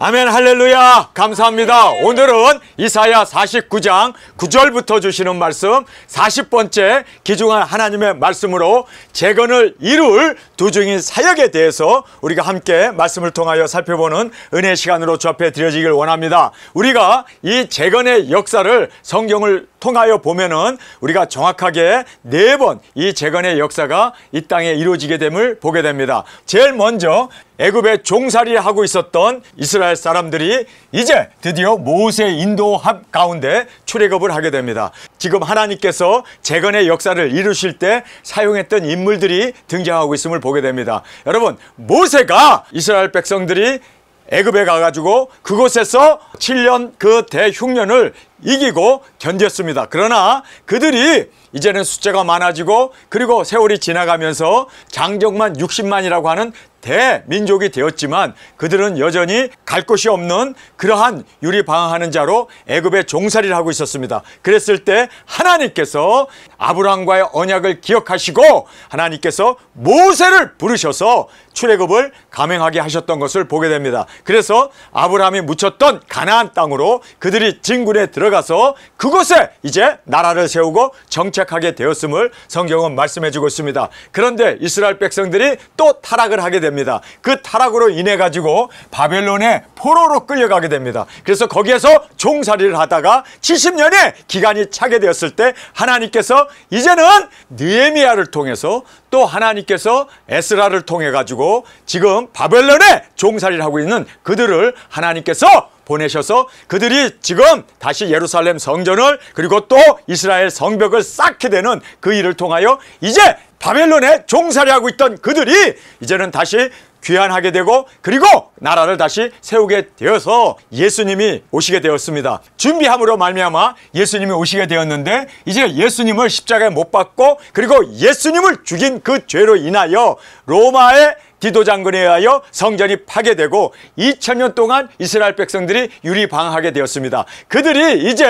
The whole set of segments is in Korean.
아멘. 할렐루야. 감사합니다. 오늘은 이사야 49장 9절부터 주시는 말씀 40번째 귀중한 하나님의 말씀으로 재건을 이룰 두중인 사역에 대해서 우리가 함께 말씀을 통하여 살펴보는 은혜 시간으로 주 앞에 드려지길 원합니다. 우리가 이 재건의 역사를 성경을 통하여 보면은 우리가 정확하게 4번 이 재건의 역사가 이 땅에 이루어지게 됨을 보게 됩니다. 제일 먼저 애굽에 종살이하고 있었던 이스라엘 사람들이 이제 드디어 모세의 인도함 가운데 출애굽을 하게 됩니다. 지금 하나님께서 재건의 역사를 이루실 때 사용했던 인물들이 등장하고 있음을 보게 됩니다. 여러분, 모세가 이스라엘 백성들이 애굽에 가가지고 그곳에서 7년 그 대흉년을 이기고 견뎠습니다. 그러나 그들이 이제는 숫자가 많아지고 그리고 세월이 지나가면서 장정만 60만이라고 하는 대민족이 되었지만 그들은 여전히 갈 곳이 없는 그러한 유리방황하는 자로 애굽에 종살이를 하고 있었습니다. 그랬을 때 하나님께서 아브라함과의 언약을 기억하시고 하나님께서 모세를 부르셔서 출애굽을 감행하게 하셨던 것을 보게 됩니다. 그래서 아브라함이 묻혔던 가나안 땅으로 그들이 진군에 들어가서 그곳에 이제 나라를 세우고 정착하게 되었음을 성경은 말씀해 주고 있습니다. 그런데 이스라엘 백성들이 또 타락을 하게 됩니다. 그 타락으로 인해 가지고 바벨론의 포로로 끌려가게 됩니다. 그래서 거기에서 종살이를 하다가 70년의 기간이 차게 되었을 때 하나님께서 이제는 느헤미야를 통해서 또 하나님께서 에스라를 통해 가지고 지금 바벨론에 종살이를 하고 있는 그들을 하나님께서 보내셔서 그들이 지금 다시 예루살렘 성전을 그리고 또 이스라엘 성벽을 쌓게 되는 그 일을 통하여 이제 바벨론에 종살이하고 있던 그들이 이제는 다시 귀환하게 되고 그리고 나라를 다시 세우게 되어서 예수님이 오시게 되었습니다. 준비함으로 말미암아 예수님이 오시게 되었는데 이제 예수님을 십자가에 못 박고 그리고 예수님을 죽인 그 죄로 인하여 로마의 디도장군에 의하여 성전이 파괴되고 2000년 동안 이스라엘 백성들이 유리방황하게 되었습니다. 그들이 이제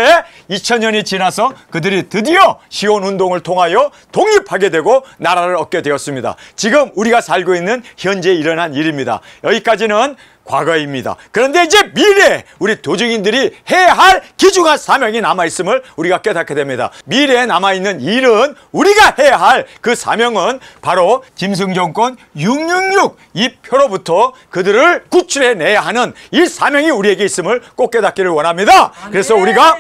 2000년이 지나서 그들이 드디어 시온 운동을 통하여 독립하게 되고 나라를 얻게 되었습니다. 지금 우리가 살고 있는 현재 일어난 일입니다. 여기까지는 과거입니다. 그런데 이제 미래에 우리 도중인들이 해야 할 귀중한 사명이 남아있음을 우리가 깨닫게 됩니다. 미래에 남아있는 일은 우리가 해야 할 그 사명은 바로 짐승정권 666 이 표로부터 그들을 구출해내야 하는 이 사명이 우리에게 있음을 꼭 깨닫기를 원합니다. 그래서 우리가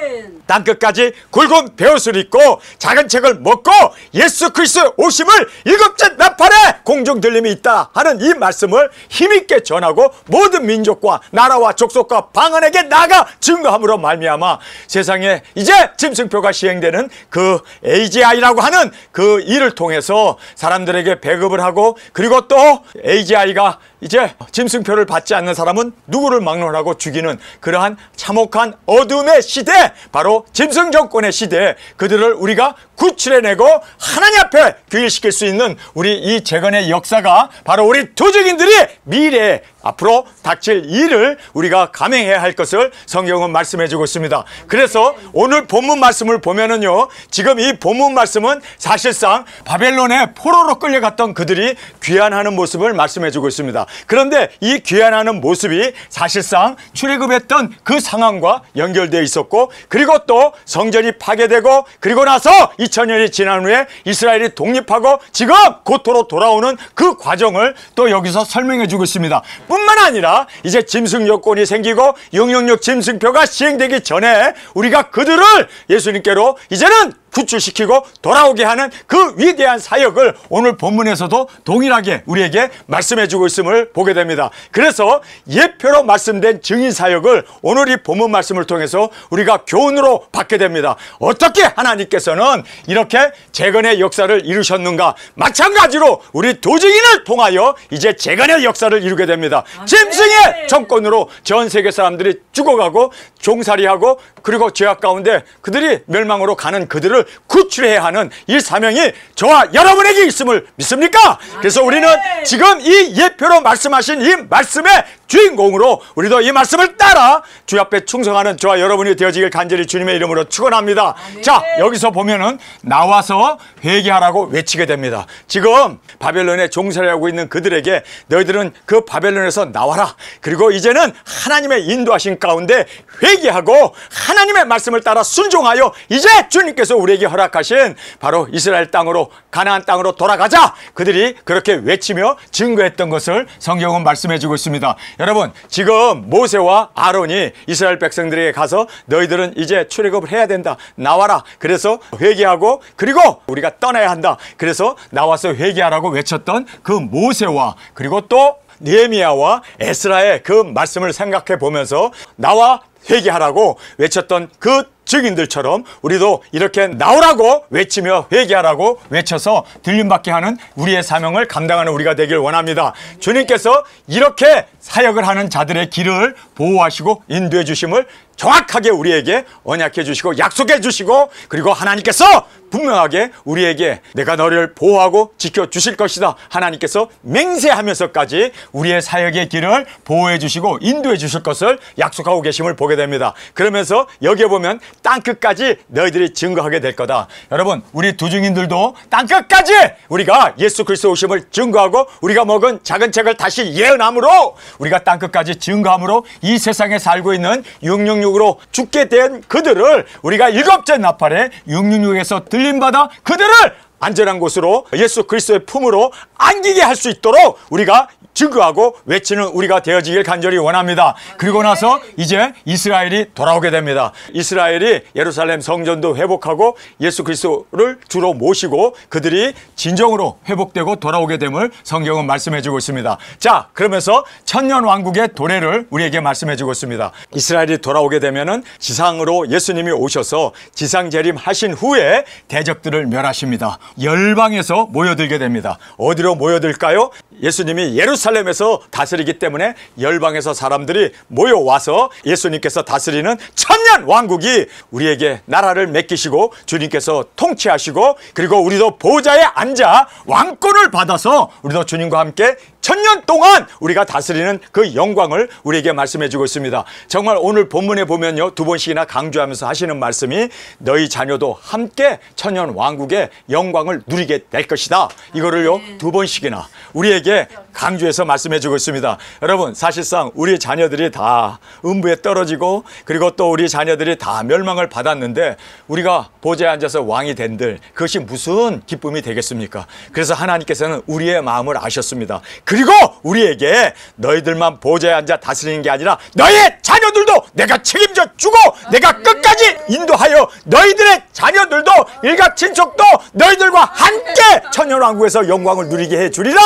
땅끝까지 굵은 베옷을 입고 작은 책을 먹고 예수 그리스도의 오심을 7째 나팔에 공중 들림이 있다 하는 이 말씀을 힘있게 전하고 모든 민족과 나라와 족속과 방언에게 나가 증거함으로 말미암아 세상에 이제 짐승표가 시행되는 그 AGI라고 하는 그 일을 통해서 사람들에게 배급을 하고 그리고 또 AGI가 이제 짐승표를 받지 않는 사람은 누구를 막론하고 죽이는 그러한 참혹한 어둠의 시대, 바로 짐승 정권의 시대에 그들을 우리가 구출해내고 하나님 앞에 귀일시킬 수 있는 우리 이 재건의 역사가 바로 우리 도적인들이 미래에 앞으로 닥칠 일을 우리가 감행해야 할 것을 성경은 말씀해 주고 있습니다. 그래서 오늘 본문 말씀을 보면은요, 지금 이 본문 말씀은 사실상 바벨론의 포로로 끌려갔던 그들이 귀환하는 모습을 말씀해 주고 있습니다. 그런데 이 귀환하는 모습이 사실상 출애굽했던 그 상황과 연결되어 있었고, 그리고 또 성전이 파괴되고, 그리고 나서 2000년이 지난 후에 이스라엘이 독립하고 지금 고토로 돌아오는 그 과정을 또 여기서 설명해 주고 있습니다. 뿐만 아니라 이제 짐승 여권이 생기고 666 짐승표가 시행되기 전에 우리가 그들을 예수님께로 이제는 구출시키고 돌아오게 하는 그 위대한 사역을 오늘 본문에서도 동일하게 우리에게 말씀해 주고 있음을 보게 됩니다. 그래서 예표로 말씀된 증인 사역을 오늘 이 본문 말씀을 통해서 우리가 교훈으로 받게 됩니다. 어떻게 하나님께서는 이렇게 재건의 역사를 이루셨는가? 마찬가지로 우리 도증인을 통하여 이제 재건의 역사를 이루게 됩니다. 짐승의 정권으로 전 세계 사람들이 죽어가고 종살이하고 그리고 죄악 가운데 그들이 멸망으로 가는 그들을 구출해야 하는 이 사명이 저와 여러분에게 있음을 믿습니까? 그래서 우리는 지금 이 예표로 말씀하신 이 말씀에 주인공으로 우리도 이 말씀을 따라 주 앞에 충성하는 저와 여러분이 되어지길 간절히 주님의 이름으로 축원합니다. 자, 여기서 보면은 나와서 회개하라고 외치게 됩니다. 지금 바벨론에 종살이 하고 있는 그들에게 너희들은 그 바벨론에서 나와라. 그리고 이제는 하나님의 인도하신 가운데 회개하고 하나님의 말씀을 따라 순종하여 이제 주님께서 우리에게 허락하신 바로 이스라엘 땅으로, 가나안 땅으로 돌아가자. 그들이 그렇게 외치며 증거했던 것을 성경은 말씀해 주고 있습니다. 여러분, 지금 모세와 아론이 이스라엘 백성들에게 가서 너희들은 이제 출애굽을 해야 된다. 나와라. 그래서 회개하고 그리고 우리가 떠나야 한다. 그래서 나와서 회개하라고 외쳤던 그 모세와 그리고 또 느헤미야와 에스라의 그 말씀을 생각해 보면서 나와 회개하라고 외쳤던 그 증인들처럼 우리도 이렇게 나오라고 외치며 회개하라고 외쳐서 들림받게 하는 우리의 사명을 감당하는 우리가 되길 원합니다. 주님께서 이렇게 사역을 하는 자들의 길을 보호하시고 인도해 주심을 정확하게 우리에게 언약해 주시고 약속해 주시고, 그리고 하나님께서 분명하게 우리에게 내가 너를 보호하고 지켜주실 것이다 하나님께서 맹세하면서까지 우리의 사역의 길을 보호해 주시고 인도해 주실 것을 약속하고 계심을 보게 됩니다. 그러면서 여기에 보면 땅끝까지 너희들이 증거하게 될 거다. 여러분, 우리 두중인들도 땅끝까지 우리가 예수 그리스도 오심을 증거하고 우리가 먹은 작은 책을 다시 예언함으로 우리가 땅끝까지 증거함으로 이 세상에 살고 있는 666으로 죽게 된 그들을 우리가 일곱째 나팔에 666에서 들림받아 그들을 안전한 곳으로 예수 그리스도의 품으로 안기게 할 수 있도록 우리가 증거하고 외치는 우리가 되어지길 간절히 원합니다. 그리고 나서 이제 이스라엘이 돌아오게 됩니다. 이스라엘이 예루살렘 성전도 회복하고 예수 그리스도를 주로 모시고 그들이 진정으로 회복되고 돌아오게 됨을 성경은 말씀해 주고 있습니다. 자, 그러면서 천년 왕국의 도래를 우리에게 말씀해 주고 있습니다. 이스라엘이 돌아오게 되면은 지상으로 예수님이 오셔서 지상 재림하신 후에 대적들을 멸하십니다. 열방에서 모여들게 됩니다. 어디로 모여들까요? 예수님이 예루살렘에서 다스리기 때문에 열방에서 사람들이 모여와서 예수님께서 다스리는 천년 왕국이 우리에게 나라를 맡기시고 주님께서 통치하시고 그리고 우리도 보좌에 앉아 왕권을 받아서 우리도 주님과 함께 천년 동안 우리가 다스리는 그 영광을 우리에게 말씀해 주고 있습니다. 정말 오늘 본문에 보면요, 두 번씩이나 강조하면서 하시는 말씀이 너희 자녀도 함께 천년 왕국의 영광을 누리게 될 것이다. 이거를요 두 번씩이나 우리에게 강조해서 말씀해 주고 있습니다. 여러분, 사실상 우리 자녀들이 다 음부에 떨어지고 그리고 또 우리 자녀들이 다 멸망을 받았는데 우리가 보좌에 앉아서 왕이 된들 그것이 무슨 기쁨이 되겠습니까? 그래서 하나님께서는 우리의 마음을 아셨습니다. 그리고 우리에게 너희들만 보좌에 앉아 다스리는 게 아니라 너희의 자녀들도 내가 책임져 주고 내가 끝까지 인도하여 너희들의 자녀들도 일가친척도 너희들과 함께 천년왕국에서 영광을 누리게 해주리라.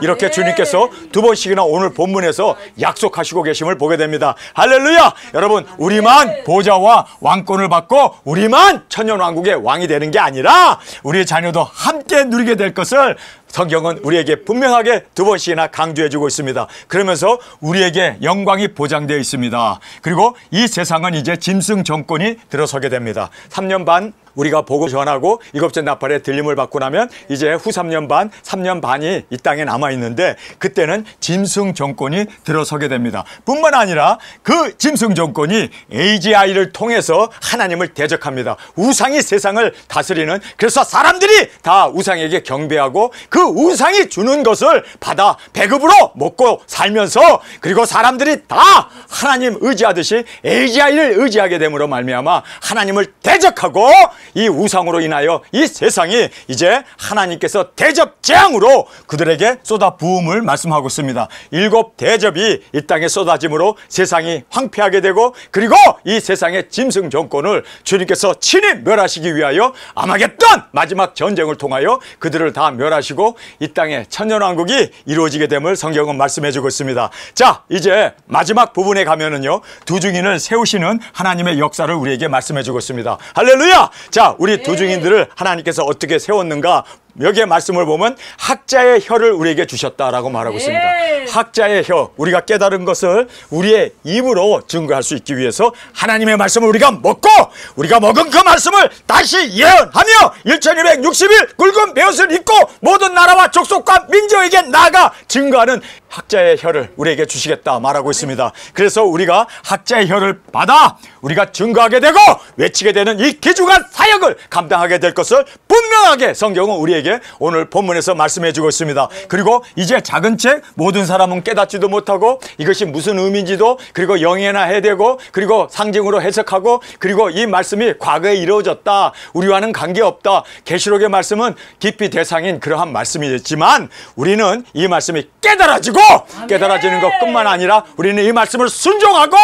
이렇게 주님께서 두 번씩이나 오늘 본문에서 약속하시고 계심을 보게 됩니다. 할렐루야. 여러분, 우리만 보좌와 왕권을 받고 우리만 천년왕국의 왕이 되는 게 아니라 우리의 자녀도 함께 누리게 될 것을 성경은 우리에게 분명하게 두 번씩이나 강조해주고 있습니다. 그러면서 우리에게 영광이 보장되어 있습니다. 그리고 이 세상은 이제 짐승 정권이 들어서게 됩니다. 3년 반 우리가 보고 전하고 일곱째 나팔에 들림을 받고 나면 이제 후 3년 반, 3년 반이 이 땅에 남아있는데 그때는 짐승 정권이 들어서게 됩니다. 뿐만 아니라 그 짐승 정권이 AGI를 통해서 하나님을 대적합니다. 우상이 세상을 다스리는, 그래서 사람들이 다 우상에게 경배하고 그 우상이 주는 것을 받아 배급으로 먹고 살면서 그리고 사람들이 다 하나님 의지하듯이 AGI를 의지하게 됨으로 말미암아 하나님을 대적하고 이 우상으로 인하여 이 세상이 이제 하나님께서 대접 재앙으로 그들에게 쏟아 부음을 말씀하고 있습니다. 7 대접이 이 땅에 쏟아짐으로 세상이 황폐하게 되고 그리고 이 세상의 짐승 정권을 주님께서 친히 멸하시기 위하여 아마겟돈 마지막 전쟁을 통하여 그들을 다 멸하시고 이 땅에 천년왕국이 이루어지게 됨을 성경은 말씀해 주고 있습니다. 자, 이제 마지막 부분에 가면은요, 두 증인을 세우시는 하나님의 역사를 우리에게 말씀해 주고 있습니다. 할렐루야. 자, 우리 두 증인들을 하나님께서 어떻게 세웠는가 여기에 말씀을 보면 학자의 혀를 우리에게 주셨다라고 말하고 있습니다. 학자의 혀, 우리가 깨달은 것을 우리의 입으로 증거할 수 있기 위해서 하나님의 말씀을 우리가 먹고 우리가 먹은 그 말씀을 다시 예언하며 1260일 굵은 배옷을 입고 모든 나라와 족속과 민족에게 나아가 증거하는 학자의 혀를 우리에게 주시겠다 말하고 있습니다. 그래서 우리가 학자의 혀를 받아 우리가 증거하게 되고 외치게 되는 이 귀중한 사역을 감당하게 될 것을 분명하게 성경은 우리에게 오늘 본문에서 말씀해 주고 있습니다. 그리고 이제 작은 책 모든 사람은 깨닫지도 못하고 이것이 무슨 의미인지도 그리고 영해나 해되고 그리고 상징으로 해석하고 그리고 이 말씀이 과거에 이루어졌다 우리와는 관계없다. 계시록의 말씀은 깊이 대상인 그러한 말씀이지만 우리는 이 말씀이 깨달아지고 깨달아지는 것뿐만 아니라 우리는 이 말씀을 순종하고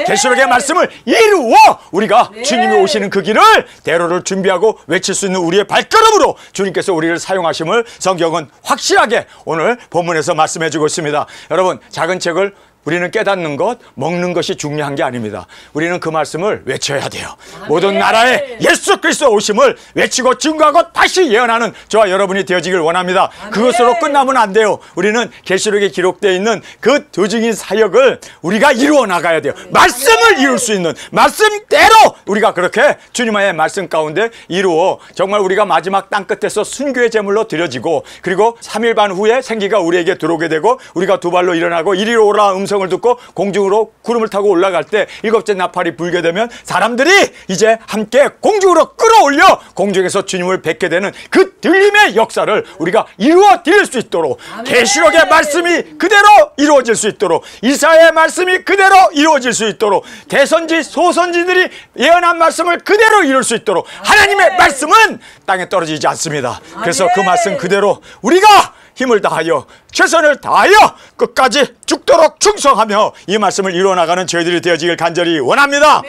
계시록의 말씀을 이루어 우리가 주님이 오시는 그 길을 대로를 준비하고 외칠 수 있는 우리의 발걸음으로 주님께서 우리를 사용하심을 성경은 확실하게 오늘 본문에서 말씀해 주고 있습니다. 여러분 작은 책을 우리는 깨닫는 것, 먹는 것이 중요한 게 아닙니다. 우리는 그 말씀을 외쳐야 돼요. 모든 나라에 예수 그리스도 오심을 외치고 증거하고 다시 예언하는 저와 여러분이 되어지길 원합니다. 그것으로 끝나면 안 돼요. 우리는 계시록에 기록되어 있는 그 도중인 사역을 우리가 이루어 나가야 돼요. 말씀을 이룰 수 있는 말씀대로 우리가 그렇게 주님의 말씀 가운데 이루어 정말 우리가 마지막 땅끝에서 순교의 제물로 드려지고 그리고 3일 반 후에 생기가 우리에게 들어오게 되고 우리가 두 발로 일어나고 이리로 오라 음성을 듣고 공중으로 구름을 타고 올라갈 때 일곱째 나팔이 불게 되면 사람들이 이제 함께 공중으로 끌어올려 공중에서 주님을 뵙게 되는 그 들림의 역사를 우리가 이루어 드릴 수 있도록 계시록의 말씀이 그대로 이루어질 수 있도록 이사야의 말씀이 그대로 이루어질 수 있도록 대선지 소선지들이 예언한 말씀을 그대로 이룰 수 있도록 하나님의 말씀은 땅에 떨어지지 않습니다. 그래서 그 말씀 그대로 우리가 힘을 다하여 최선을 다하여 끝까지 죽도록 충성하며 이 말씀을 이루어나가는 저희들이 되어지길 간절히 원합니다.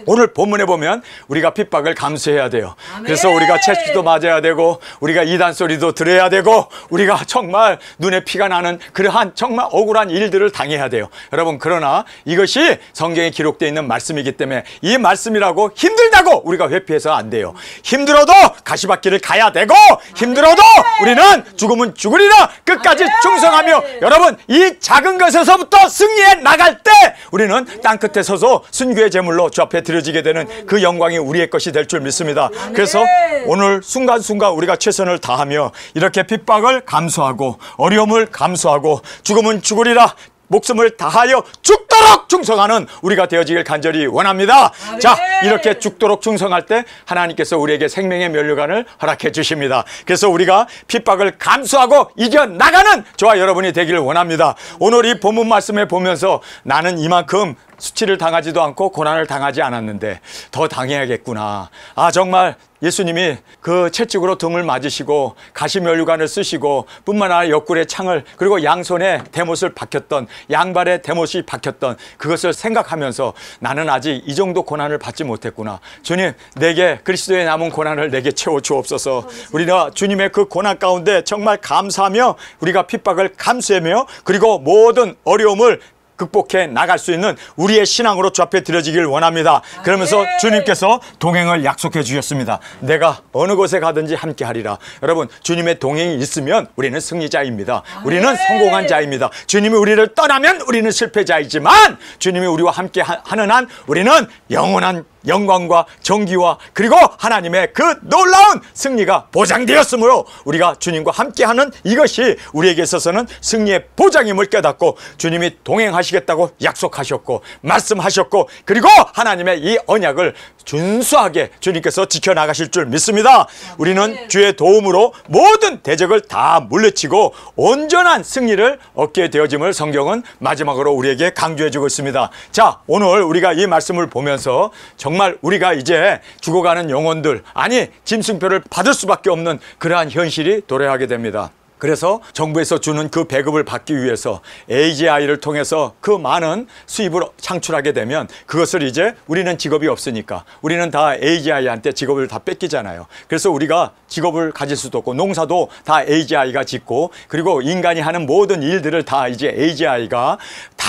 오늘 본문에 보면 우리가 핍박을 감수해야 돼요. 그래서 우리가 채찍도 맞아야 되고 우리가 이단 소리도 들어야 되고 우리가 정말 눈에 피가 나는 그러한 정말 억울한 일들을 당해야 돼요. 여러분 그러나 이것이 성경에 기록되어 있는 말씀이기 때문에 이 말씀이라고 힘들다고 우리가 회피해서 안 돼요. 힘들어도 가시밭길을 가야 되고 힘들어도 우리는 죽으면 죽으리라 끝까지 충성하며 여러분 이 작은 것에서부터 승리해 나갈 때 우리는 땅끝에 서서 순교의 제물로 주 앞에 드려지게 되는 그 영광이 우리의 것이 될 줄 믿습니다. 그래서 오늘 순간순간 우리가 최선을 다하며 이렇게 핍박을 감수하고 어려움을 감수하고 죽으면 죽으리라 목숨을 다하여 죽도록 충성하는 우리가 되어지길 간절히 원합니다. 자, 이렇게 죽도록 충성할 때 하나님께서 우리에게 생명의 면류관을 허락해 주십니다. 그래서 우리가 핍박을 감수하고 이겨나가는 저와 여러분이 되기를 원합니다. 오늘 이 본문 말씀에 보면서 나는 이만큼 수치를 당하지도 않고 고난을 당하지 않았는데 더 당해야겠구나. 아 정말 예수님이 그 채찍으로 등을 맞으시고 가시면류관을 쓰시고 뿐만 아니라 옆구리에 창을 그리고 양손에 대못을 박혔던 양발에 대못이 박혔던 그것을 생각하면서 나는 아직 이 정도 고난을 받지 못했구나. 주님 내게 그리스도의 남은 고난을 내게 채워 주옵소서. 우리가 주님의 그 고난 가운데 정말 감사하며 우리가 핍박을 감수하며 그리고 모든 어려움을 극복해 나갈 수 있는 우리의 신앙으로 주 앞에 드려지길 원합니다. 그러면서 주님께서 동행을 약속해 주셨습니다. 내가 어느 곳에 가든지 함께 하리라. 여러분 주님의 동행이 있으면 우리는 승리자입니다. 우리는 성공한 자입니다. 주님이 우리를 떠나면 우리는 실패자이지만 주님이 우리와 함께 하는 한 우리는 영원한 영광과 정기와 그리고 하나님의 그 놀라운 승리가 보장되었으므로 우리가 주님과 함께하는 이것이 우리에게 있어서는 승리의 보장임을 깨닫고 주님이 동행하시겠다고 약속하셨고 말씀하셨고 그리고 하나님의 이 언약을 준수하게 주님께서 지켜나가실 줄 믿습니다. 우리는 주의 도움으로 모든 대적을 다 물리치고 온전한 승리를 얻게 되어짐을 성경은 마지막으로 우리에게 강조해주고 있습니다. 자, 오늘 우리가 이 말씀을 보면서 정말 우리가 이제 죽어가는 영혼들 아니 짐승표를 받을 수밖에 없는 그러한 현실이 도래하게 됩니다. 그래서 정부에서 주는 그 배급을 받기 위해서 AGI를 통해서 그 많은 수입을 창출하게 되면 그것을 이제 우리는 직업이 없으니까 우리는 다 AGI한테 직업을 다 뺏기잖아요. 그래서 우리가 직업을 가질 수도 없고 농사도 다 AGI가 짓고 그리고 인간이 하는 모든 일들을 다 이제 AGI가 다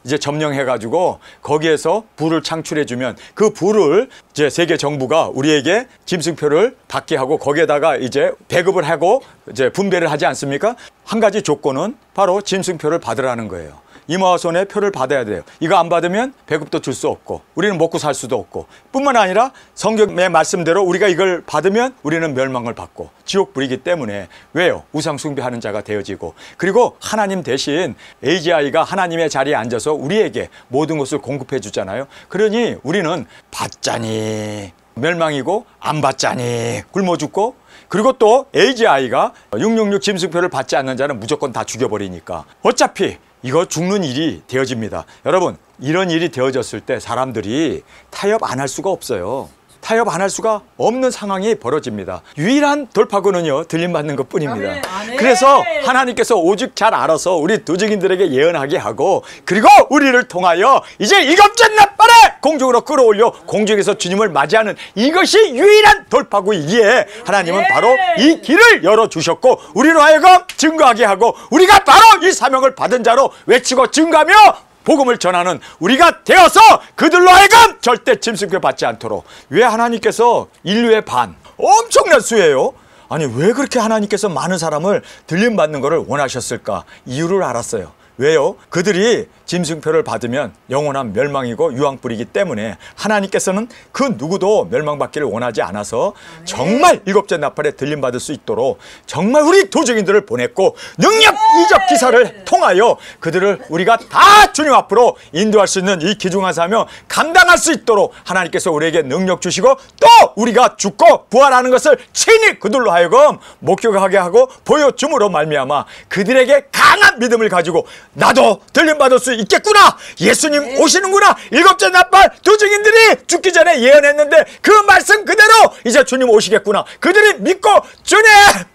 이제 점령해가지고 거기에서 부를 창출해주면 그 부를 이제 세계 정부가 우리에게 짐승표를 받게 하고 거기에다가 이제 배급을 하고 이제 분배를 하지 않습니까? 한 가지 조건은 바로 짐승표를 받으라는 거예요. 이마와 손에 표를 받아야 돼요. 이거 안 받으면 배급도 줄 수 없고 우리는 먹고 살 수도 없고 뿐만 아니라 성경의 말씀대로 우리가 이걸 받으면 우리는 멸망을 받고 지옥불이기 때문에 왜요? 우상 숭배하는 자가 되어지고 그리고 하나님 대신 AGI가 하나님의 자리에 앉아서 우리에게 모든 것을 공급해 주잖아요. 그러니 우리는 받자니 멸망이고 안 받자니 굶어 죽고 그리고 또 AGI가 666 짐승표를 받지 않는 자는 무조건 다 죽여버리니까 어차피 이거 죽는 일이 되어집니다. 여러분 이런 일이 되어졌을 때 사람들이 타협 안 할 수가 없어요. 타협 안 할 수가 없는 상황이 벌어집니다. 유일한 돌파구는요 들림받는 것 뿐입니다. 그래서 하나님께서 오직 잘 알아서 우리 두증인들에게 예언하게 하고 그리고 우리를 통하여 이제 일곱째 날발에 공중으로 끌어올려 공중에서 주님을 맞이하는 이것이 유일한 돌파구이기에 하나님은 바로 이 길을 열어주셨고 우리로 하여금 증거하게 하고 우리가 바로 이 사명을 받은 자로 외치고 증거하며 복음을 전하는 우리가 되어서 그들로 하여금 절대 짐승표 받지 않도록. 왜 하나님께서 인류의 반 엄청난 수예요. 아니 왜 그렇게 하나님께서 많은 사람을 들림받는 것을 원하셨을까? 이유를 알았어요. 왜요? 그들이 짐승표를 받으면 영원한 멸망이고 유황불이기 때문에 하나님께서는 그 누구도 멸망받기를 원하지 않아서 정말 일곱째 나팔에 들림받을 수 있도록 정말 우리 도적인들을 보냈고 능력 이적 기사를 통하여 그들을 우리가 다 주님 앞으로 인도할 수 있는 이 귀중한 사명 감당할 수 있도록 하나님께서 우리에게 능력 주시고 또 우리가 죽고 부활하는 것을 친히 그들로 하여금 목격하게 하고 보여줌으로 말미암아 그들에게 강한 믿음을 가지고 나도 들림받을 수 있겠구나. 예수님 오시는구나. 일곱째 나팔 두증인들이 죽기 전에 예언했는데 그 말씀 그대로 이제 주님 오시겠구나. 그들이 믿고 주님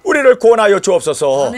우리를 구원하여 주옵소서.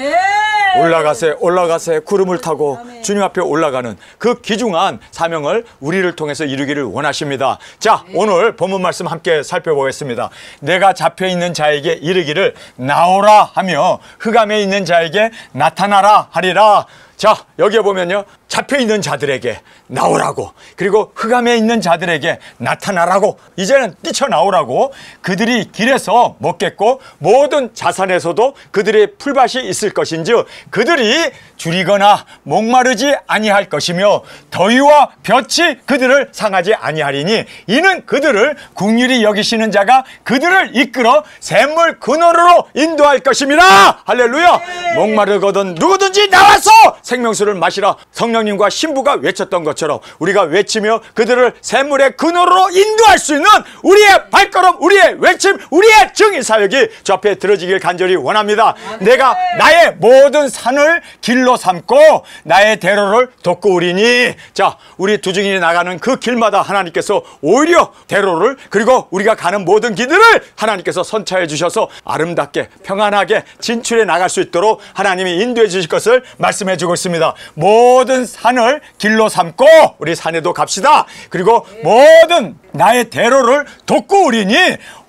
올라가세 구름을 타고 주님 앞에 올라가는 그 귀중한 사명을 우리를 통해서 이루기를 원하십니다. 자 오늘 본문 말씀 함께 살펴보겠습니다. 내가 잡혀있는 자에게 이르기를 나오라 하며 흑암에 있는 자에게 나타나라 하리라. 자 여기에 보면요 잡혀있는 자들에게 나오라고 그리고 흑암에 있는 자들에게 나타나라고 이제는 뛰쳐나오라고 그들이 길에서 먹겠고 모든 자산에서도 그들의 풀밭이 있을 것인즉 그들이 줄이거나 목마르지 아니할 것이며 더위와 볕이 그들을 상하지 아니하리니 이는 그들을 긍휼히 여기시는 자가 그들을 이끌어 샘물 근원으로 인도할 것임이라. 할렐루야. 목마르거든 누구든지 나와서 생명수를 마시라. 성령님과 신부가 외쳤던 것처럼 우리가 외치며 그들을 샘물의 근원으로 인도할 수 있는 우리의 발걸음 우리의 외침 우리의 증인사역이 저 앞에 들어지길 간절히 원합니다. 내가 나의 모든 산을 길로 삼고 나의 대로를 돋구리니 자 우리 두증인이 나가는 그 길마다 하나님께서 오히려 대로를 그리고 우리가 가는 모든 길들을 하나님께서 선차해 주셔서 아름답게 평안하게 진출해 나갈 수 있도록 하나님이 인도해 주실 것을 말씀해 주고 있습니다. 모든 산을 길로 삼고 우리 산에도 갑시다. 그리고 모든 나의 대로를 돋구리니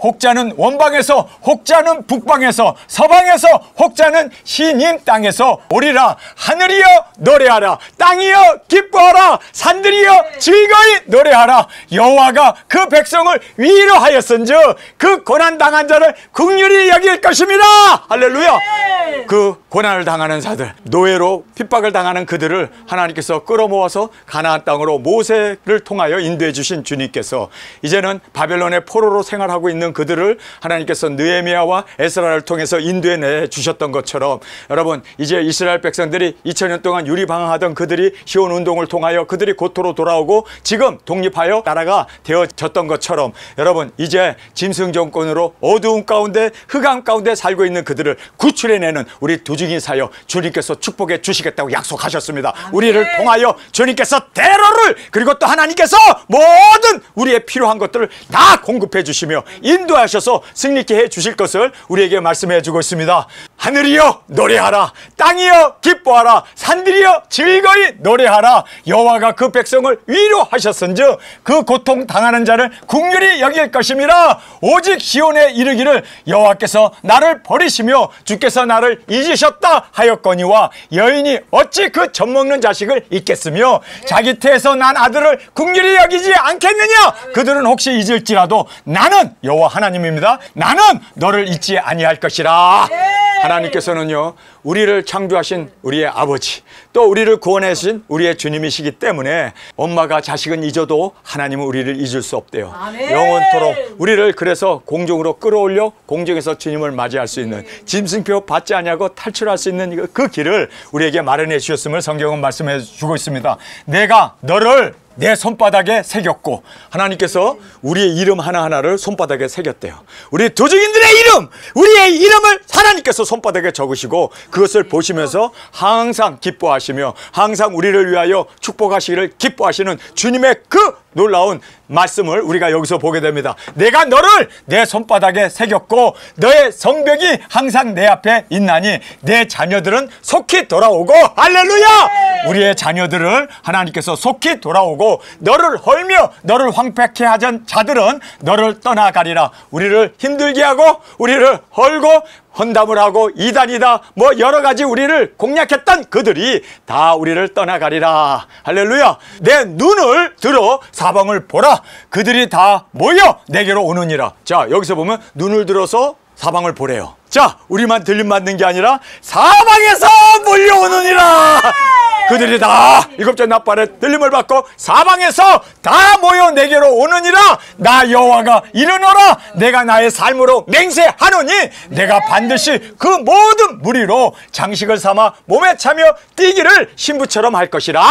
혹자는 원방에서 혹자는 북방에서 서방에서 혹자는 시님 땅에서 오리라. 하늘이여 노래하라. 땅이여 기뻐하라. 산들이여 즐거이 노래하라. 여호와가 그 백성을 위로하였은즉 그 고난당한 자를 긍휼히 여길 것임이라. 할렐루야. 그 고난을 당하는 자들 노예로 핍박을 당하는 그들을 하나님께서 끌어모아서 가나안 땅으로 모세를 통하여 인도해 주신 주님께서 이제는 바벨론의 포로로 생활하고 있는 그들을 하나님께서 느헤미야와 에스라를 통해서 인도해 주셨던 것처럼 여러분 이제 이스라엘 백성들이 2000년 동안 유리방황하던 그들이 시온 운동을 통하여 그들이 고토로 돌아오고 지금 독립하여 나라가 되어졌던 것처럼 여러분 이제 짐승 정권으로 어두운 가운데 흑암 가운데 살고 있는 그들을 구출해내는 우리 두증인 사역 주님께서 축복해 주시겠다고 약속하셨습니다. 우리를 통하여 주님께서 대로를 그리고 또 하나님께서 모든 우리의 필요한 것들을 다 공급해 주시며 인도하셔서 승리케 해 주실 것을 우리에게 말씀해 주고 있습니다. 하늘이여 노래하라, 땅이여 기뻐하라, 산들이여 즐거이 노래하라. 여호와가 그 백성을 위로하셨은즉 그 고통 당하는 자를 긍휼히 여길 것임이라. 오직 시온에 이르기를 여호와께서 나를 버리시며 주께서 나를 잊으셨다 하였거니와 여인이 어찌 그 젖먹는 자식을 잊겠으며 자기 태에서 난 아들을 긍휼히 여기지 않겠느냐. 그들은 혹시 잊을지라도 나는 여호와 하나님입니다. 나는 너를 잊지 아니할 것이라. 하나님께서는요, 우리를 창조하신 우리의 아버지, 또 우리를 구원하신 우리의 주님이시기 때문에 엄마가 자식은 잊어도 하나님은 우리를 잊을 수 없대요. 아멘. 영원토록 우리를 그래서 공중으로 끌어올려 공중에서 주님을 맞이할 수 있는, 짐승표 받지 아니하고 탈출할 수 있는 그 길을 우리에게 마련해 주셨음을 성경은 말씀해 주고 있습니다. 내가 너를 내 손바닥에 새겼고, 하나님께서 우리의 이름 하나하나를 손바닥에 새겼대요. 우리 도중인들의 이름, 우리의 이름을 하나님께서 손바닥에 적으시고 그것을 보시면서 항상 기뻐하시며 항상 우리를 위하여 축복하시기를 기뻐하시는 주님의 그 놀라운 말씀을 우리가 여기서 보게 됩니다. 내가 너를 내 손바닥에 새겼고 너의 성벽이 항상 내 앞에 있나니 내 자녀들은 속히 돌아오고, 할렐루야! 우리의 자녀들을 하나님께서 속히 돌아오고 너를 헐며 너를 황폐케 하던 자들은 너를 떠나가리라. 우리를 힘들게 하고 우리를 헐고 헌담을 하고 이단이다 뭐 여러 가지 우리를 공략했던 그들이 다 우리를 떠나가리라. 할렐루야. 내 눈을 들어 사방을 보라. 그들이 다 모여 내게로 오느니라. 자, 여기서 보면 눈을 들어서 사방을 보래요. 자, 우리만 들림 받는 게 아니라 사방에서 몰려오느니라. 그들이 다 일곱째 나팔에 들림을 받고 사방에서 다 모여 내게로 오느니라. 나 여호와가 이르노라. 내가 나의 삶으로 맹세하노니 내가 반드시 그 모든 무리로 장식을 삼아 몸에 차며 뛰기를 신부처럼 할 것이라.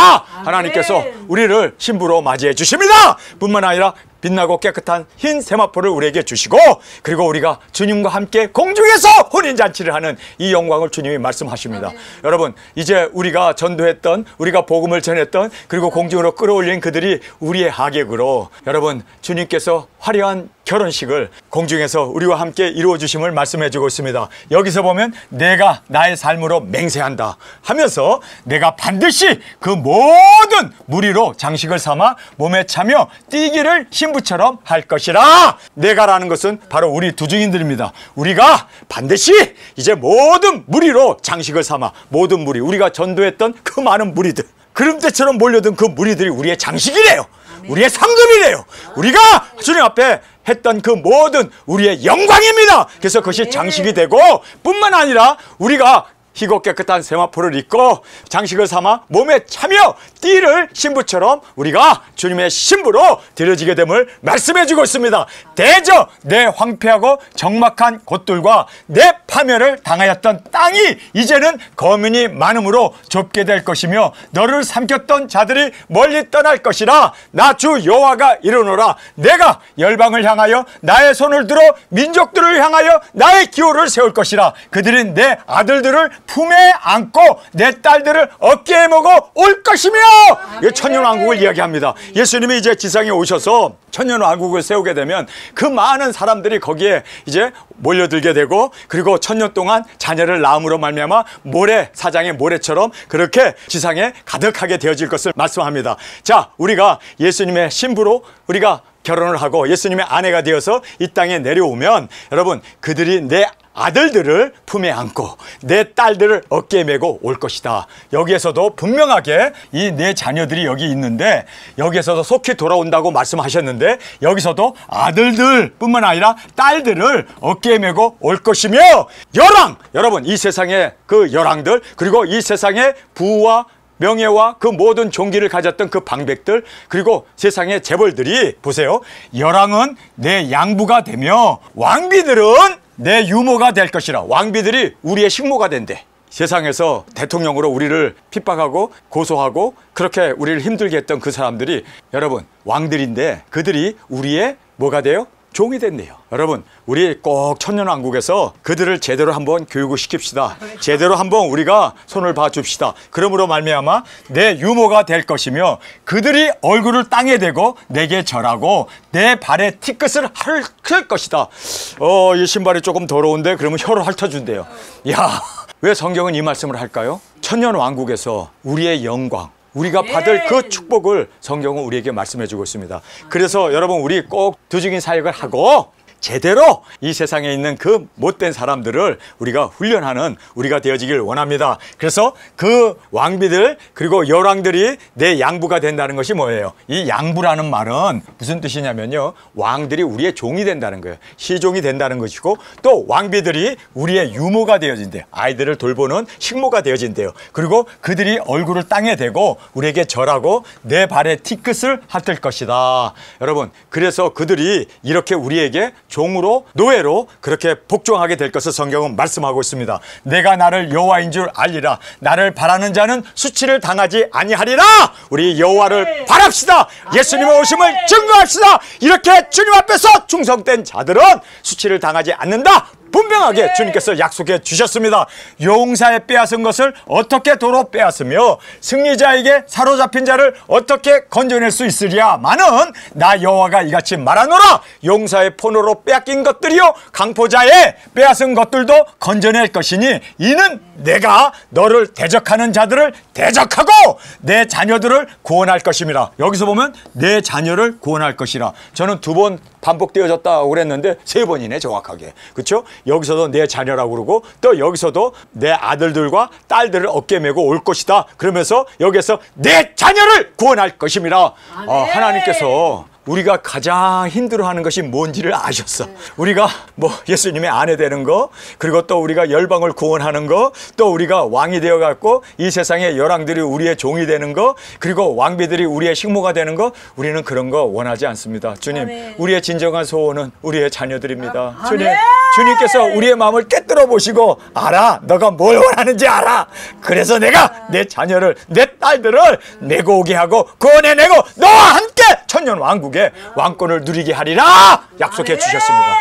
하나님께서 우리를 신부로 맞이해 주십니다. 뿐만 아니라 빛나고 깨끗한 흰 세마포를 우리에게 주시고, 그리고 우리가 주님과 함께 공중에서 혼인잔치를 하는 이 영광을 주님이 말씀하십니다. 여러분, 이제 우리가 전도했던, 우리가 복음을 전했던, 그리고 공중으로 끌어올린 그들이 우리의 하객으로, 여러분, 주님께서 화려한 결혼식을 공중에서 우리와 함께 이루어 주심을 말씀해 주고 있습니다. 여기서 보면 내가 나의 삶으로 맹세한다 하면서 내가 반드시 그 모든 무리로 장식을 삼아 몸에 차며 뛰기를 신부처럼 할 것이라. 내가라는 것은 바로 우리 두중인들입니다. 우리가 반드시 이제 모든 무리로 장식을 삼아, 모든 무리, 우리가 전도했던 그 많은 무리들, 구름대처럼 몰려든 그 무리들이 우리의 장식이래요. 우리의 상급이래요. 우리가 주님 앞에 했던 그 모든 우리의 영광입니다. 그래서 그것이 장식이 되고, 뿐만 아니라 우리가 희고 깨끗한 세마포를 입고 장식을 삼아 몸에 차며 띠를 신부처럼 우리가 주님의 신부로 드려지게 됨을 말씀해 주고 있습니다. 대저 내 황폐하고 적막한 곳들과 내 파멸을 당하였던 땅이 이제는 거민이 많음으로 좁게 될 것이며 너를 삼켰던 자들이 멀리 떠날 것이라. 나 주 여호와가 이르노라. 내가 열방을 향하여 나의 손을 들어 민족들을 향하여 나의 기호를 세울 것이라. 그들이 내 아들들을 품에 안고 내 딸들을 어깨에 메고 올 것이며. 천년왕국을 이야기합니다. 예수님이 이제 지상에 오셔서 천년왕국을 세우게 되면 그 많은 사람들이 거기에 이제 몰려들게 되고, 그리고 천년 동안 자녀를 낳음으로 말미암아 모래, 사장의 모래처럼 그렇게 지상에 가득하게 되어질 것을 말씀합니다. 자, 우리가 예수님의 신부로 우리가 결혼을 하고 예수님의 아내가 되어서 이 땅에 내려오면, 여러분, 그들이 내 아들들을 품에 안고 내 딸들을 어깨에 메고 올 것이다. 여기에서도 분명하게 이 내 자녀들이 여기 있는데 여기에서도 속히 돌아온다고 말씀하셨는데, 여기서도 아들들 뿐만 아니라 딸들을 어깨에 메고 올 것이며, 열왕, 여러분, 이 세상의 그 열왕들, 그리고 이 세상의 부와 명예와 그 모든 종기를 가졌던 그 방백들, 그리고 세상의 재벌들이 보세요. 열왕은 내 양부가 되며 왕비들은 내 유모가 될 것이라. 왕비들이 우리의 식모가 된대. 세상에서 대통령으로 우리를 핍박하고 고소하고 그렇게 우리를 힘들게 했던 그 사람들이, 여러분, 왕들인데 그들이 우리의 뭐가 돼요? 종이 된대요. 여러분, 우리 꼭 천년왕국에서 그들을 제대로 한번 교육을 시킵시다. 제대로 한번 우리가 손을 봐줍시다. 그러므로 말미암아 내 유모가 될 것이며 그들이 얼굴을 땅에 대고 내게 절하고 내 발에 티끝을 핥을 것이다. 이 신발이 조금 더러운데 그러면 혀로 핥아준대요. 야, 왜 성경은 이 말씀을 할까요? 천년왕국에서 우리의 영광, 우리가 받을 그 축복을 성경은 우리에게 말씀해 주고 있습니다. 그래서 여러분, 우리 꼭 두중인 사역을 하고 제대로 이 세상에 있는 그 못된 사람들을 우리가 훈련하는 우리가 되어지길 원합니다. 그래서 그 왕비들 그리고 열왕들이 내 양부가 된다는 것이 뭐예요? 이 양부라는 말은 무슨 뜻이냐면요, 왕들이 우리의 종이 된다는 거예요. 시종이 된다는 것이고, 또 왕비들이 우리의 유모가 되어진대요. 아이들을 돌보는 식모가 되어진대요. 그리고 그들이 얼굴을 땅에 대고 우리에게 절하고 내 발에 티끝을 핥을 것이다. 여러분, 그래서 그들이 이렇게 우리에게 종으로, 노예로 그렇게 복종하게 될 것을 성경은 말씀하고 있습니다. 내가 나를 여호와인 줄 알리라. 나를 바라는 자는 수치를 당하지 아니하리라. 우리 여호와를 바랍시다. 예수님의 오심을 증거합시다. 이렇게 주님 앞에서 충성된 자들은 수치를 당하지 않는다. 분명하게 주님께서 약속해 주셨습니다. 용사에 빼앗은 것을 어떻게 도로 빼앗으며 승리자에게 사로잡힌 자를 어떻게 건져낼 수 있으랴마는 나 여호와가 이같이 말하노라. 용사의 폰으로 빼앗긴 것들이요 강포자에 빼앗은 것들도 건져낼 것이니 이는 내가 너를 대적하는 자들을 대적하고 내 자녀들을 구원할 것임이라. 여기서 보면 내 자녀를 구원할 것이라. 저는 2번 반복되어졌다고 그랬는데 3번이네 정확하게. 그렇죠? 여기서도 내 자녀라고 그러고 또 여기서도 내 아들들과 딸들을 어깨 메고 올 것이다. 그러면서 여기서 내 자녀를 구원할 것임이라. 하나님께서 우리가 가장 힘들어하는 것이 뭔지를 아셨어. 우리가 뭐 예수님의 아내 되는 거, 그리고 또 우리가 열방을 구원하는 거, 또 우리가 왕이 되어갖고 이 세상의 열왕들이 우리의 종이 되는 거, 그리고 왕비들이 우리의 식모가 되는 거, 우리는 그런 거 원하지 않습니다. 주님, 아멘. 우리의 진정한 소원은 우리의 자녀들입니다. 아멘. 주님, 주님께서 우리의 마음을 깨뜨려 보시고 알아, 너가 뭘 원하는지 알아. 그래서 내가 내 자녀를, 내 딸들을 내고 오게 하고 구원해내고 너와 함께 천년 왕국에 왕권을 누리게 하리라 약속해 주셨습니다.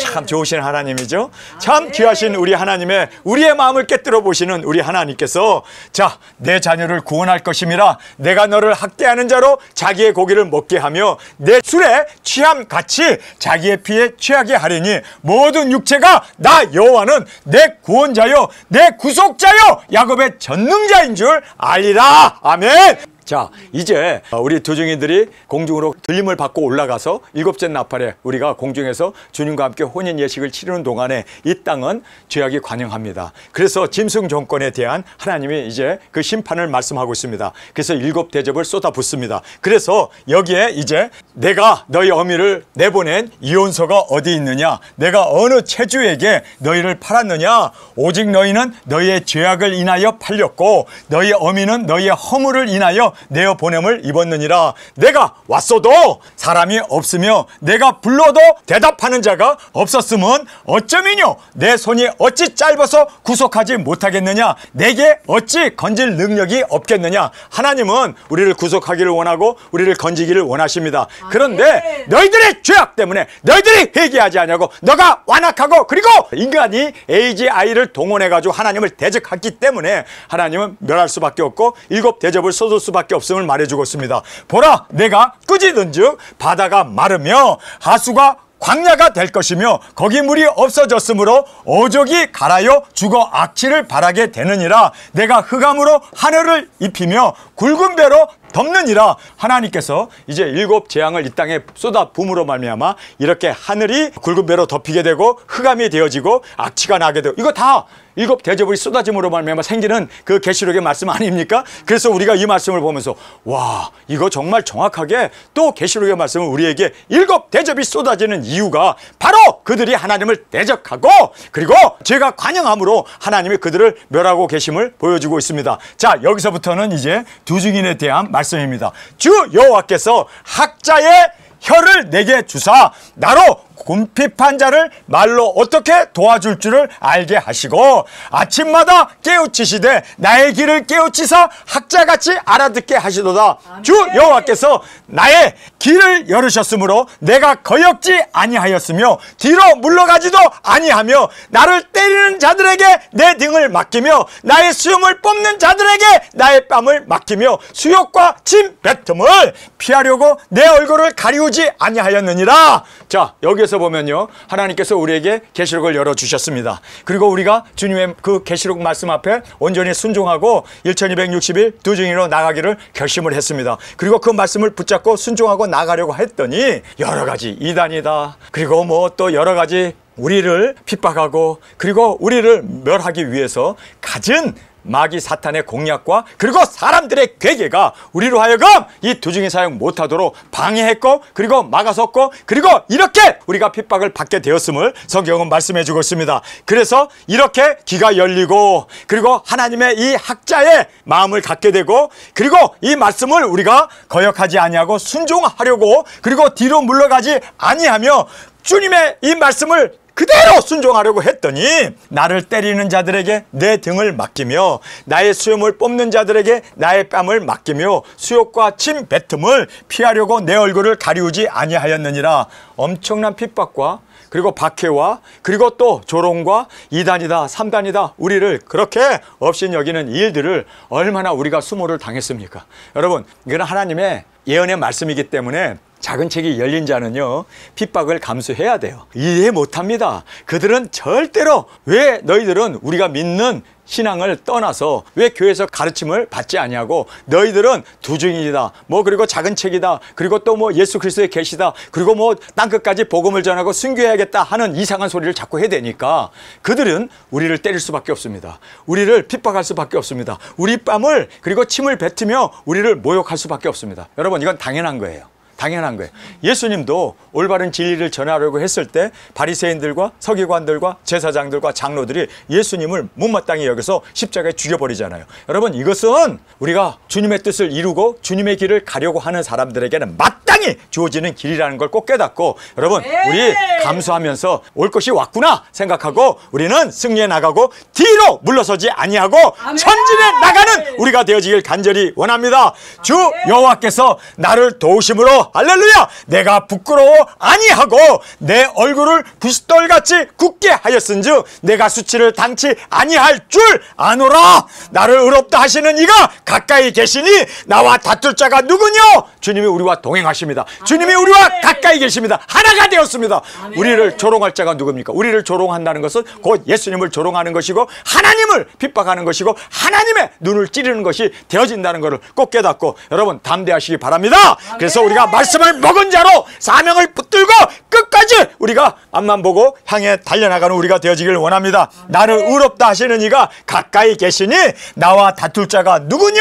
참 좋으신 하나님이죠. 참 귀하신 우리 하나님의 우리의 마음을 깨뜨려 보시는 우리 하나님께서 자, 내 자녀를 구원할 것임이라. 내가 너를 학대하는 자로 자기의 고기를 먹게 하며 내 술에 취함같이 자기의 피에 취하게 하리니 모든 육체가 나 여호와는 내 구원자요 내 구속자요 야곱의 전능자인 줄 알리라. 아멘. 자, 이제 우리 두중이들이 공중으로 들림을 받고 올라가서 7째 나팔에 우리가 공중에서 주님과 함께 혼인 예식을 치르는 동안에 이 땅은 죄악이 관영합니다. 그래서 짐승 정권에 대한 하나님이 이제 그 심판을 말씀하고 있습니다. 그래서 7 대접을 쏟아붓습니다. 그래서 여기에 이제 내가 너희 어미를 내보낸 이혼서가 어디 있느냐, 내가 어느 체주에게 너희를 팔았느냐, 오직 너희는 너희의 죄악을 인하여 팔렸고 너희 어미는 너희의 허물을 인하여 내어 보냄을 입었느니라. 내가 왔어도 사람이 없으며 내가 불러도 대답하는 자가 없었으면 어쩌미뇨. 내 손이 어찌 짧아서 구속하지 못하겠느냐. 내게 어찌 건질 능력이 없겠느냐. 하나님은 우리를 구속하기를 원하고 우리를 건지기를 원하십니다. 그런데 너희들의 죄악 때문에 너희들이 회개하지 않냐고 너가 완악하고 그리고 인간이 AGI를 동원해가지고 하나님을 대적했기 때문에 하나님은 멸할 수밖에 없고 7 대접을 쏟을 수밖에 없음을 말해주고 있습니다. 보라, 내가 꾸짖은즉 바다가 마르며 하수가 광야가 될 것이며 거기 물이 없어졌으므로 오족이 갈아요 죽어 악취를 바라게 되느니라. 내가 흑암으로 하늘을 입히며 굵은 배로 덮느니라. 하나님께서 이제 7 재앙을 이 땅에 쏟아 부음으로 말미암아 이렇게 하늘이 굵은 배로 덮이게 되고 흑암이 되어지고 악취가 나게 되고 이거 다 7 대접이 쏟아짐으로 말미암아 생기는 그 계시록의 말씀 아닙니까? 그래서 우리가 이 말씀을 보면서 와, 이거 정말 정확하게 또 계시록의 말씀은 우리에게 7 대접이 쏟아지는 이유가 바로 그들이 하나님을 대적하고 그리고 죄가 관영함으로 하나님이 그들을 멸하고 계심을 보여주고 있습니다. 자, 여기서부터는 이제 두중인에 대한 말씀입니다. 주 여호와께서 학자의 혀를 내게 주사 나로 궁핍한 자를 말로 어떻게 도와줄 줄을 알게 하시고 아침마다 깨우치시되 나의 길을 깨우치사 학자같이 알아듣게 하시도다. 주 여호와께서 나의 길을 열으셨으므로 내가 거역지 아니하였으며 뒤로 물러가지도 아니하며 나를 때리는 자들에게 내 등을 맡기며 나의 수염을 뽑는 자들에게 나의 뺨을 맡기며 수욕과 침 뱉음을 피하려고 내 얼굴을 가리우지 아니하였느니라. 자, 여기에서 보면요, 하나님께서 우리에게 계시록을 열어주셨습니다. 그리고 우리가 주님의 그 계시록 말씀 앞에 온전히 순종하고 1260일 두중이로 나가기를 결심을 했습니다. 그리고 그 말씀을 붙잡고 순종하고 나가려고 했더니 여러 가지 이단이다, 그리고 뭐 또 여러 가지 우리를 핍박하고 그리고 우리를 멸하기 위해서 가진 마귀 사탄의 공략과 그리고 사람들의 괴계가 우리로 하여금 이 두중이 사역 못하도록 방해했고 그리고 막아섰고 그리고 이렇게 우리가 핍박을 받게 되었음을 성경은 말씀해 주고 있습니다. 그래서 이렇게 귀가 열리고 그리고 하나님의 이 학자의 마음을 갖게 되고 그리고 이 말씀을 우리가 거역하지 아니하고 순종하려고 그리고 뒤로 물러가지 아니하며 주님의 이 말씀을 그대로 순종하려고 했더니 나를 때리는 자들에게 내 등을 맡기며 나의 수염을 뽑는 자들에게 나의 뺨을 맡기며 수욕과 침 뱉음을 피하려고 내 얼굴을 가리우지 아니하였느니라. 엄청난 핍박과 그리고 박해와 그리고 또 조롱과 2단이다 3단이다 우리를 그렇게 없인 여기는 일들을 얼마나 우리가 수모를 당했습니까? 여러분, 이건 하나님의 예언의 말씀이기 때문에 작은 책이 열린 자는요 핍박을 감수해야 돼요. 이해 못합니다. 그들은 절대로 왜 너희들은 우리가 믿는 신앙을 떠나서 왜 교회에서 가르침을 받지 아니하고 너희들은 두중이다 뭐 그리고 작은 책이다 그리고 또 뭐 예수 그리스도의 계시다 그리고 뭐 땅끝까지 복음을 전하고 순교해야겠다 하는 이상한 소리를 자꾸 해대니까 그들은 우리를 때릴 수밖에 없습니다. 우리를 핍박할 수밖에 없습니다. 우리 뺨을 그리고 침을 뱉으며 우리를 모욕할 수밖에 없습니다. 여러분, 이건 당연한 거예요. 당연한 거예요. 예수님도 올바른 진리를 전하려고 했을 때 바리새인들과 서기관들과 제사장들과 장로들이 예수님을 못마땅히 여겨서 십자가에 죽여버리잖아요. 여러분, 이것은 우리가 주님의 뜻을 이루고 주님의 길을 가려고 하는 사람들에게는 마땅히 주어지는 길이라는 걸 꼭 깨닫고 여러분, 우리 감수하면서 올 것이 왔구나 생각하고 우리는 승리해 나가고 뒤로 물러서지 아니하고 전진해 나가는 우리가 되어지길 간절히 원합니다. 주 여호와께서 나를 도우심으로 할렐루야! 내가 부끄러워 아니하고 내 얼굴을 부싯돌같이 굳게 하였은즉 내가 수치를 당치 아니할 줄 아노라. 나를 의롭다 하시는 이가 가까이 계시니 나와 다툴 자가 누구뇨? 주님이 우리와 동행하십니다. 주님이 우리와 가까이 계십니다. 하나가 되었습니다. 우리를 조롱할 자가 누굽니까? 우리를 조롱한다는 것은 곧 예수님을 조롱하는 것이고 하나님을 핍박하는 것이고 하나님의 눈을 찌르는 것이 되어진다는 것을 꼭 깨닫고 여러분 담대하시기 바랍니다. 그래서 우리가 말씀을 먹은 자로 사명을 붙들고 끝까지 우리가 앞만 보고 향해 달려나가는 우리가 되어지길 원합니다. 나를 의롭다 하시는 이가 가까이 계시니 나와 다툴 자가 누구뇨?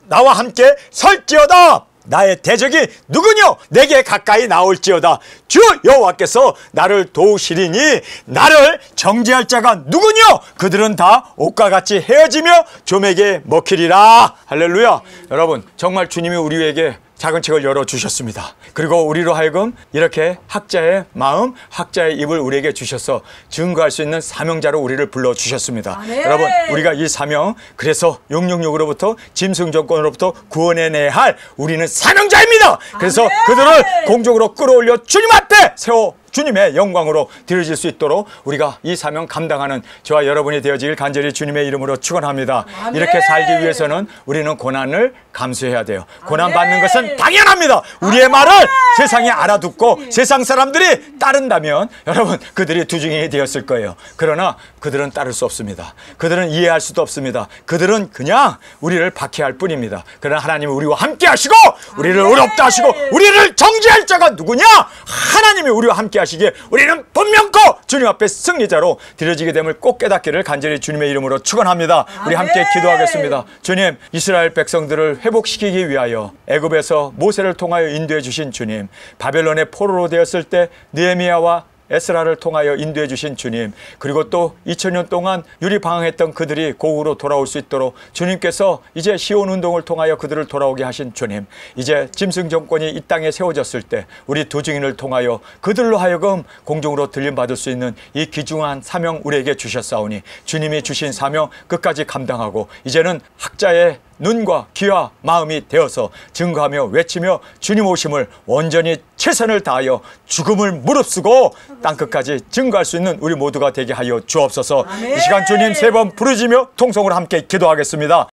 나와 함께 설지어다. 나의 대적이 누구뇨? 내게 가까이 나올지어다. 주 여호와께서 나를 도우시리니 나를 정죄할 자가 누구뇨? 그들은 다 옷과 같이 헤어지며 좀에게 먹히리라. 할렐루야. 여러분, 정말 주님이 우리에게 작은 책을 열어주셨습니다. 그리고 우리로 하여금 이렇게 학자의 마음, 학자의 입을 우리에게 주셔서 증거할 수 있는 사명자로 우리를 불러주셨습니다. 여러분, 우리가 이 사명, 그래서 666으로부터 짐승 정권으로부터 구원해내야 할 우리는 사명자입니다. 그래서 그들을 공적으로 끌어올려 주님 앞에 세워 주님의 영광으로 드려질 수 있도록 우리가 이 사명 감당하는 저와 여러분이 되어지길 간절히 주님의 이름으로 축원합니다. 이렇게 살기 위해서는 우리는 고난을 감수해야 돼요. 고난받는 것은 당연합니다. 우리의 말을 세상이 알아듣고 세상 사람들이 따른다면 여러분, 그들이 두중인이 되었을 거예요. 그러나 그들은 따를 수 없습니다. 그들은 이해할 수도 없습니다. 그들은 그냥 우리를 박해할 뿐입니다. 그러나 하나님은 우리와 함께 하시고 우리를 의롭다 하시고 우리를 정죄할 자가 누구냐? 하나님이 우리와 함께 하시기에 우리는 분명코 주님 앞에 승리자로 드려지게 됨을 꼭 깨닫기를 간절히 주님의 이름으로 축원합니다. 우리 함께 기도하겠습니다. 주님, 이스라엘 백성들을 회복시키기 위하여 애굽에서 모세를 통하여 인도해 주신 주님, 바벨론의 포로로 되었을 때 느헤미야와 에스라를 통하여 인도해 주신 주님, 그리고 또 2000년 동안 유리방황했던 그들이 고국으로 돌아올 수 있도록 주님께서 이제 시온 운동을 통하여 그들을 돌아오게 하신 주님, 이제 짐승 정권이 이 땅에 세워졌을 때 우리 두 증인을 통하여 그들로 하여금 공중으로 들림받을 수 있는 이 귀중한 사명 우리에게 주셨사오니 주님이 주신 사명 끝까지 감당하고 이제는 학자의 눈과 귀와 마음이 되어서 증거하며 외치며 주님 오심을 온전히 최선을 다하여 죽음을 무릅쓰고 땅끝까지 증거할 수 있는 우리 모두가 되게 하여 주옵소서. 이 시간 주님 세 번 부르짖으며 통성으로 함께 기도하겠습니다.